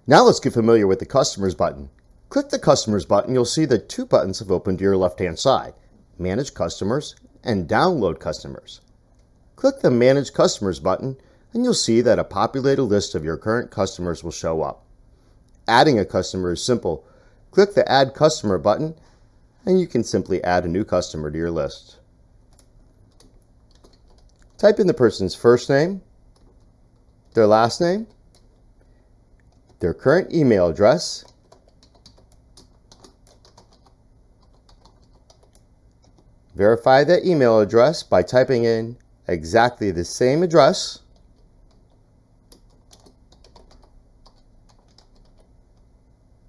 Now let's get familiar with the Customers button. Click the Customers button, you'll see that two buttons have opened to your left-hand side, Manage Customers and Download Customers. Click the Manage Customers button and you'll see that a populated list of your current customers will show up. Adding a customer is simple. Click the Add Customer button and you can simply add a new customer to your list. Type in the person's first name, their last name, their current email address, verify that email address by typing in exactly the same address,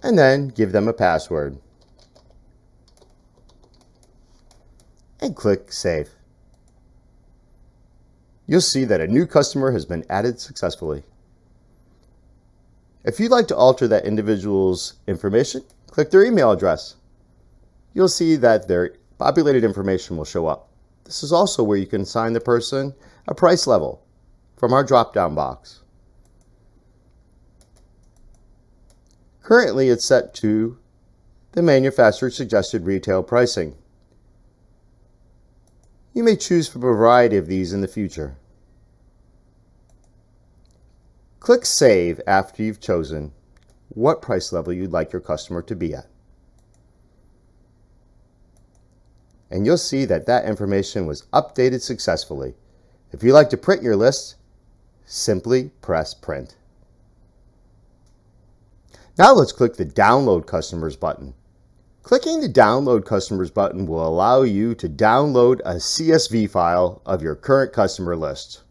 and then give them a password. And click Save. You'll see that a new customer has been added successfully. If you'd like to alter that individual's information, click their email address. You'll see that their populated information will show up. This is also where you can assign the person a price level from our drop-down box. Currently, it's set to the manufacturer's suggested retail pricing. You may choose from a variety of these in the future. Click Save after you've chosen what price level you'd like your customer to be at. And you'll see that that information was updated successfully. If you'd like to print your list, simply press Print. Now let's click the Download Customers button. Clicking the Download Customers button will allow you to download a CSV file of your current customer list.